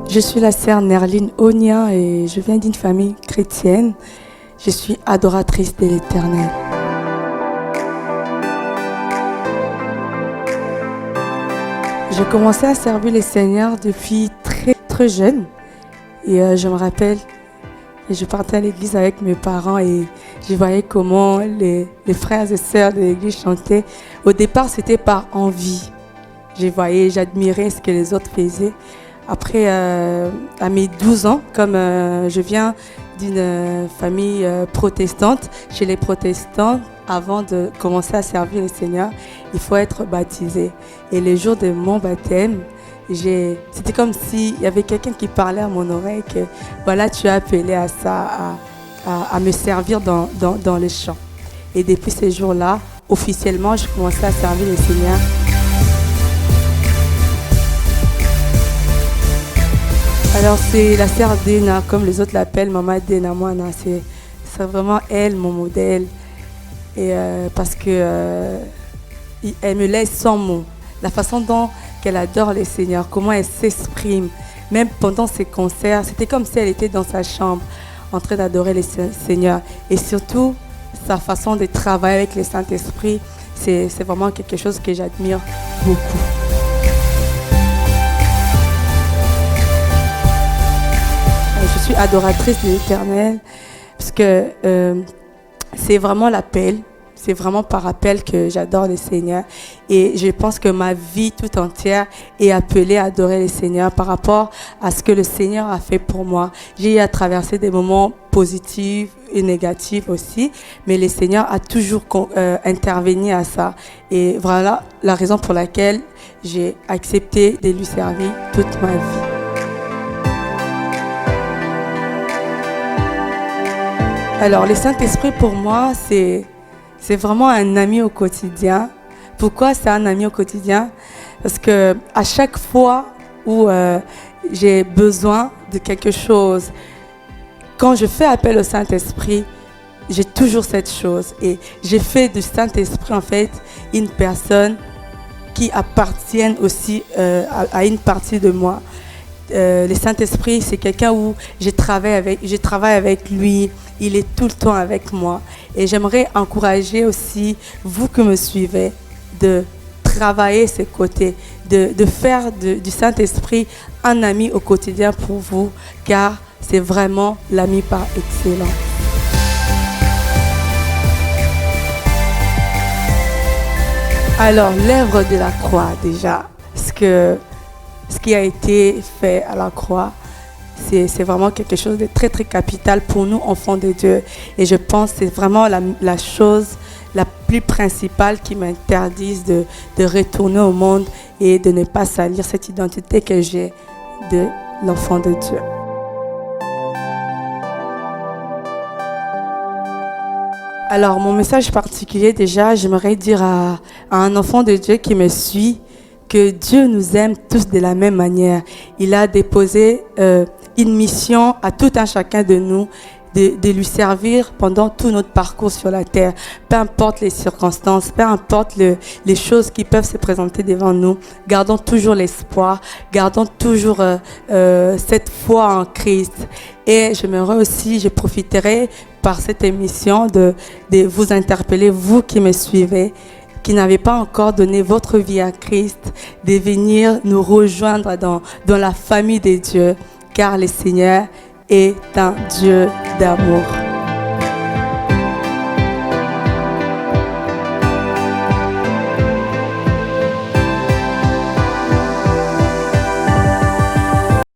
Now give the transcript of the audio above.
Je suis la sœur Nerline Onia et je viens d'une famille chrétienne. Je suis adoratrice de l'Éternel. J'ai commencé à servir le Seigneur depuis très jeune. Et je me rappelle que je partais à l'église avec mes parents et je voyais comment les frères et sœurs de l'église chantaient. Au départ, c'était par envie. J'admirais ce que les autres faisaient. Après, à mes 12 ans, comme je viens d'une famille protestante, chez les protestants, avant de commencer à servir le Seigneur, il faut être baptisé. Et le jour de mon baptême, c'était comme s'il y avait quelqu'un qui parlait à mon oreille que voilà, tu es appelé à ça, à me servir dans les chants. Et depuis ce jour-là, officiellement, je commençais à servir le Seigneur. Alors c'est la sœur Dena, comme les autres l'appellent, Maman Dena Moana. C'est vraiment elle, mon modèle. Et parce que elle me laisse sans mots. La façon dont elle adore le Seigneur, comment elle s'exprime. Même pendant ses concerts, c'était comme si elle était dans sa chambre, en train d'adorer le Seigneur. Et surtout, sa façon de travailler avec le Saint-Esprit, c'est vraiment quelque chose que j'admire beaucoup. Je suis adoratrice de l'Éternel parce que c'est vraiment l'appel, c'est vraiment par appel que j'adore le Seigneur et je pense que ma vie tout entière est appelée à adorer le Seigneur par rapport à ce que le Seigneur a fait pour moi. J'ai eu à traverser des moments positifs et négatifs aussi, mais le Seigneur a toujours intervenu à ça et voilà la raison pour laquelle j'ai accepté de lui servir toute ma vie. Alors, le Saint-Esprit, pour moi, c'est vraiment un ami au quotidien. Pourquoi c'est un ami au quotidien? Parce que à chaque fois où j'ai besoin de quelque chose, quand je fais appel au Saint-Esprit, j'ai toujours cette chose. Et j'ai fait du Saint-Esprit, en fait, une personne qui appartient aussi à une partie de moi. Le Saint-Esprit, c'est quelqu'un où je travaille avec lui. Il est tout le temps avec moi. Et j'aimerais encourager aussi, vous qui me suivez, de travailler ces côtés, de faire du Saint-Esprit un ami au quotidien pour vous, car c'est vraiment l'ami par excellence. Alors, l'œuvre de la croix, déjà, ce qui a été fait à la croix, c'est vraiment quelque chose de très capital pour nous, enfants de Dieu. Et je pense que c'est vraiment la chose la plus principale qui m'interdise de retourner au monde et de ne pas salir cette identité que j'ai de l'enfant de Dieu. Alors, mon message particulier, déjà, j'aimerais dire à un enfant de Dieu qui me suit que Dieu nous aime tous de la même manière. Il a déposé une mission à tout un chacun de nous de lui servir pendant tout notre parcours sur la terre. Peu importe les circonstances, peu importe les choses qui peuvent se présenter devant nous, gardons toujours l'espoir, gardons toujours cette foi en Christ. Et je profiterai par cette émission de vous interpeller, vous qui me suivez, qui n'avez pas encore donné votre vie à Christ, de venir nous rejoindre dans la famille de Dieu, car le Seigneur est un Dieu d'amour.